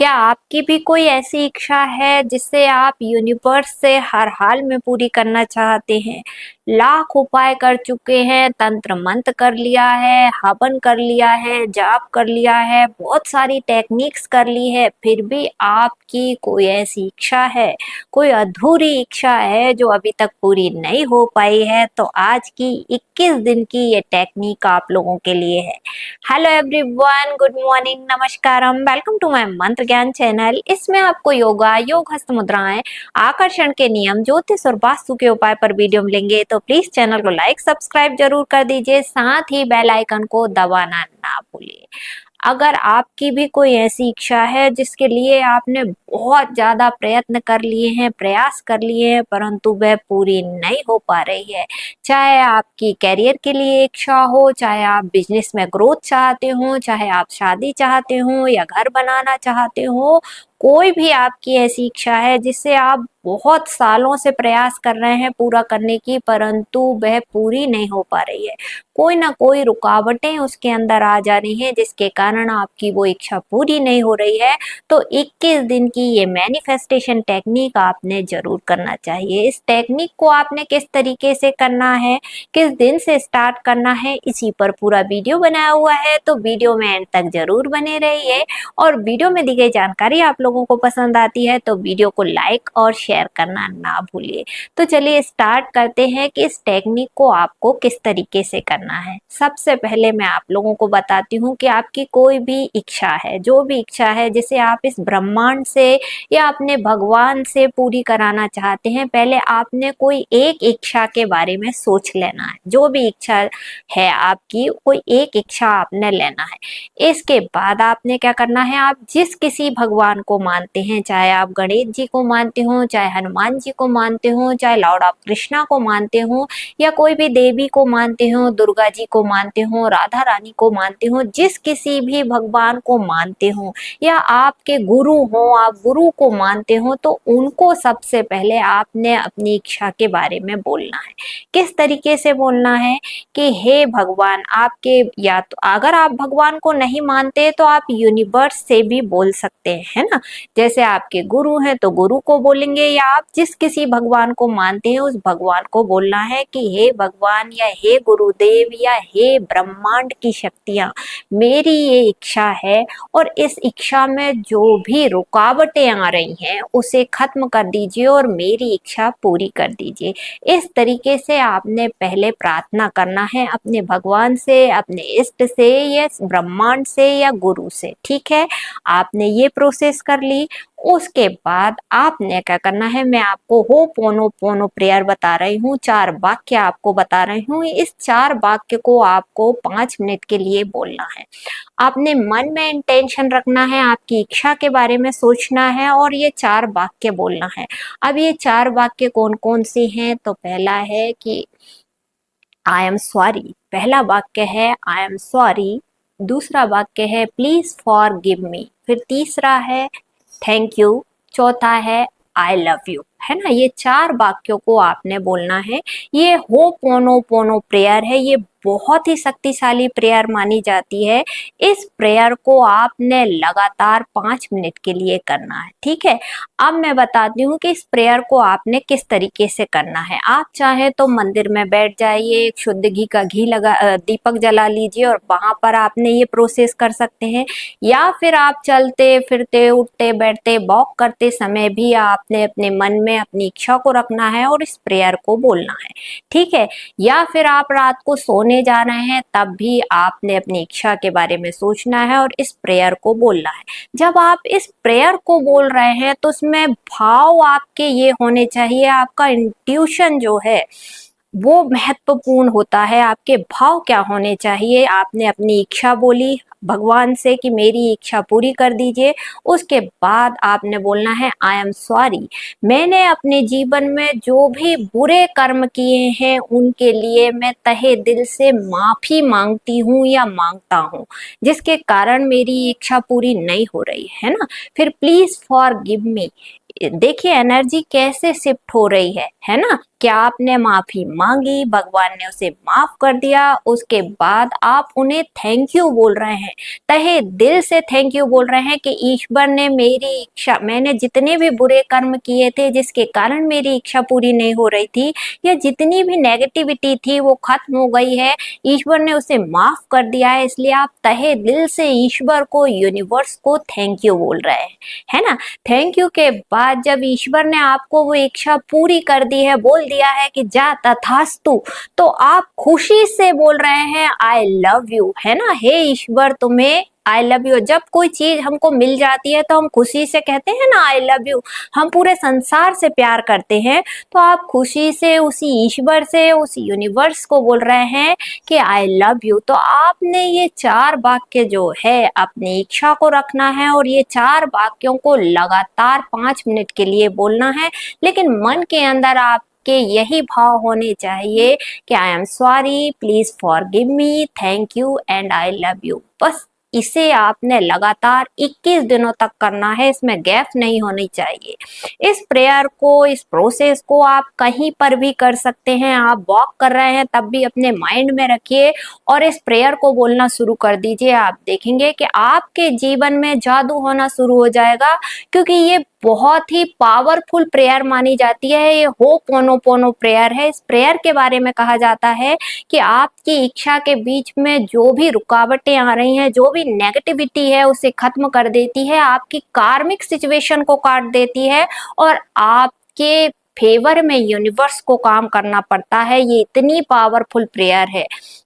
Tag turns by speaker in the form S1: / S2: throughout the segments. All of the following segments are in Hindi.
S1: क्या आपकी भी कोई ऐसी इच्छा है जिसे आप यूनिवर्स से हर हाल में पूरी करना चाहते हैं? लाख उपाय कर चुके हैं, तंत्र मंत्र कर लिया है, हवन कर लिया है, जाप कर लिया है, बहुत सारी टेक्निक्स कर ली है, फिर भी आपकी कोई ऐसी इच्छा है, कोई अधूरी इच्छा है जो अभी तक पूरी नहीं हो पाई है, तो आज की 21 दिन की ये टेक्निक आप लोगों के लिए है। हेलो एवरीवन, गुड मॉर्निंग, नमस्कारम, welcome to my Mantra Gyan channel. इसमें आपको योगा, योग, हस्त मुद्राएं, आकर्षण के नियम, ज्योतिष और वास्तु के उपाय पर वीडियो मिलेंगे। तो प्लीज चैनल को लाइक सब्सक्राइब जरूर कर दीजिए, साथ ही बेल आइकन को दबाना ना भूलिए। अगर आपकी भी कोई ऐसी इच्छा है जिसके लिए आपने बहुत ज्यादा प्रयत्न कर लिए हैं, प्रयास कर लिए हैं, परंतु वह पूरी नहीं हो पा रही है, चाहे आपकी करियर के लिए इच्छा हो, चाहे आप बिजनेस में ग्रोथ चाहते हो, चाहे आप शादी चाहते हो या घर बनाना चाहते हो, कोई भी आपकी ऐसी इच्छा है जिससे आप बहुत सालों से प्रयास कर रहे हैं पूरा करने की, परंतु वह पूरी नहीं हो पा रही है, कोई ना कोई रुकावटें उसके अंदर आ जा रही हैं जिसके कारण आपकी वो इच्छा पूरी नहीं हो रही है, तो 21 दिन की ये मैनिफेस्टेशन टेक्निक आपने जरूर करना चाहिए। इस टेक्निक को आपने किस तरीके से करना है, किस दिन से स्टार्ट करना है, इसी पर पूरा वीडियो बनाया हुआ है, तो वीडियो में एंड तक जरूर बने रहिए। और वीडियो में दी गई जानकारी आप लोगों को पसंद आती है तो वीडियो को लाइक और शेयर करना ना भूलिए। तो चलिए स्टार्ट करते हैं कि इस टेक्निक को आपको किस तरीके से करना है। सबसे पहले मैं आप लोगों को बताती हूँ कि आपकी कोई भी इच्छा है, जो भी इच्छा है जिसे आप इस ब्रह्मांड से या अपने भगवान से पूरी कराना चाहते हैं, पहले आपने कोई एक इच्छा के बारे में सोच लेना है। जो भी इच्छा है आपकी, कोई एक इच्छा आपने लेना है। इसके बाद आपने क्या करना है, आप जिस किसी भगवान को मानते हैं, चाहे आप गणेश जी को मानते हो, चाहे हनुमान जी को मानते हो, चाहे लॉर्ड ऑफ कृष्णा को मानते हो, या कोई भी देवी को मानते हो, दुर्गा जी को मानते हो, राधा रानी को मानते हो, जिस किसी भी भगवान को मानते हो, या आपके गुरु हो, आप गुरु को मानते हो, तो उनको सबसे पहले आपने अपनी इच्छा के बारे में बोलना है। किस तरीके से बोलना है कि हे भगवान, आपके, या तो अगर आप भगवान को नहीं मानते तो आप यूनिवर्स से भी बोल सकते हैं, है ना। जैसे आपके गुरु हैं तो गुरु को बोलेंगे, या आप जिस किसी भगवान को मानते हैं उस भगवान को बोलना है कि हे भगवान, या हे गुरुदेव, या हे ब्रह्मांड की शक्तियां, मेरी ये इच्छा है और इस इच्छा में जो भी रुकावटें आ रही हैं उसे खत्म कर दीजिए और मेरी इच्छा पूरी कर दीजिए। इस तरीके से आपने पहले प्रार्थना करना है अपने भगवान से, अपने इष्ट से, या ब्रह्मांड से, या गुरु से। ठीक है, आपने ये प्रोसेस कर ली। उसके बाद आपने क्या करना है, मैं आपको हो पोनो पोनो प्रेयर बता रही हूँ, 4 वाक्य आपको बता रही हूँ। इस 4 वाक्य को आपको 5 मिनट के लिए बोलना है। आपने मन में इंटेंशन रखना है, आपकी इच्छा के बारे में सोचना है और ये 4 वाक्य बोलना है। अब ये 4 वाक्य कौन कौन से हैं, तो पहला है कि आई एम सॉरी, पहला वाक्य है आई एम सॉरी। दूसरा वाक्य है प्लीज फॉर गिव मी। फिर तीसरा है थैंक यू। चौथा है आई लव यू, है ना। ये 4 वाक्यों को आपने बोलना है। ये हो पोनो पोनो प्रेयर है, ये बहुत ही शक्तिशाली प्रेयर मानी जाती है। इस प्रेयर को आपने लगातार 5 मिनट के लिए करना है। ठीक है, अब मैं बताती हूँ कि इस प्रेयर को आपने किस तरीके से करना है। आप चाहे तो मंदिर में बैठ जाइए, एक शुद्ध घी का दीपक जला लीजिए और वहां पर आपने ये प्रोसेस कर सकते हैं, या फिर आप चलते फिरते, उठते बैठते, वॉक करते समय भी आपने अपने मन में अपनी इच्छा को रखना है और इस प्रेयर को बोलना है। ठीक है, या फिर आप रात को सोने जा रहे हैं तब भी आपने अपनी इच्छा के बारे में सोचना है और इस प्रेयर को बोलना है। जब आप इस प्रेयर को बोल रहे हैं तो उसमें भाव आपके ये होने चाहिए, आपका इंट्यूशन जो है वो महत्वपूर्ण होता है। आपके भाव क्या होने चाहिए, आपने अपनी इच्छा बोली भगवान से कि मेरी इच्छा पूरी कर दीजिए। उसके बाद आपने बोलना है आई एम सॉरी, मैंने अपने जीवन में जो भी बुरे कर्म किए हैं उनके लिए मैं तहे दिल से माफी मांगती हूँ या मांगता हूँ, जिसके कारण मेरी इच्छा पूरी नहीं हो रही है ना। फिर प्लीज फॉर गिव मी, देखिए एनर्जी कैसे शिफ्ट हो रही है ना। क्या आपने माफी मांगी, भगवान ने उसे माफ कर दिया, उसके बाद आप उन्हें थैंक यू बोल रहे हैं, तहे दिल से थैंक यू बोल रहे हैं कि ईश्वर ने मेरी इच्छा, मैंने जितने भी बुरे कर्म किए थे जिसके कारण मेरी इच्छा पूरी नहीं हो रही थी, या जितनी भी नेगेटिविटी थी वो खत्म हो गई है, ईश्वर ने उसे माफ कर दिया है, इसलिए आप तहे दिल से ईश्वर को, यूनिवर्स को थैंक यू बोल रहे हैं, है ना। थैंक यू के बाद जब ईश्वर ने आपको वो इच्छा पूरी कर दी है, बोल दिया है कि जा तथास्तु, तो आप खुशी से बोल रहे हैं आई लव यू, है ना। हे ईश्वर तुम्हें आई लव यू, जब कोई चीज हमको मिल जाती है तो हम खुशी से कहते हैं ना आई लव यू, हम पूरे संसार से प्यार करते हैं, तो आप खुशी से उसी ईश्वर से, उस यूनिवर्स को बोल रहे हैं कि आई लव यू। तो आपने ये 4 वाक्य जो है अपनी इच्छा को रखना है और ये 4 वाक्यों को लगातार 5 मिनट के लिए बोलना है, लेकिन मन के अंदर आप के यही भाव होने चाहिए कि I am sorry, please forgive me, thank you and I love you. बस इसे आपने लगातार 21 दिनों तक करना है, इसमें गैप नहीं होनी चाहिए। इस प्रेयर को, इस प्रोसेस को आप कहीं पर भी कर सकते हैं, आप वॉक कर रहे हैं तब भी अपने माइंड में रखिए और इस प्रेयर को बोलना शुरू कर दीजिए। आप देखेंगे कि आपके जीवन में जादू होना शुरू हो जाएगा, क्योंकि ये बहुत ही पावरफुल प्रेयर मानी जाती है। ये होपोनोपोनो प्रेयर है। इस प्रेयर के बारे में कहा जाता है कि आपकी इच्छा के बीच में जो भी रुकावटें आ रही हैं, जो भी नेगेटिविटी है उसे खत्म कर देती है, आपकी कार्मिक सिचुएशन को काट देती है और आपके फेवर में यूनिवर्स को काम करना पड़ता है। ये इतनी पावरफुल प्रेयर है।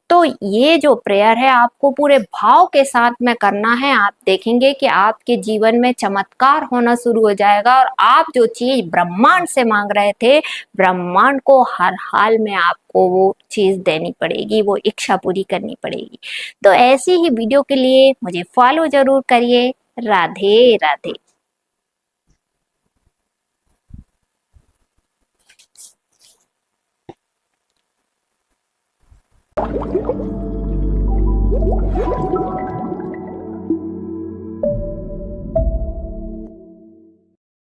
S1: तो ये जो प्रेयर है आपको पूरे भाव के साथ में करना है। आप देखेंगे कि आपके जीवन में चमत्कार होना शुरू हो जाएगा और आप जो चीज ब्रह्मांड से मांग रहे थे, ब्रह्मांड को हर हाल में आपको वो चीज देनी पड़ेगी, वो इच्छा पूरी करनी पड़ेगी। तो ऐसी ही वीडियो के लिए मुझे फॉलो जरूर करिए। राधे राधे।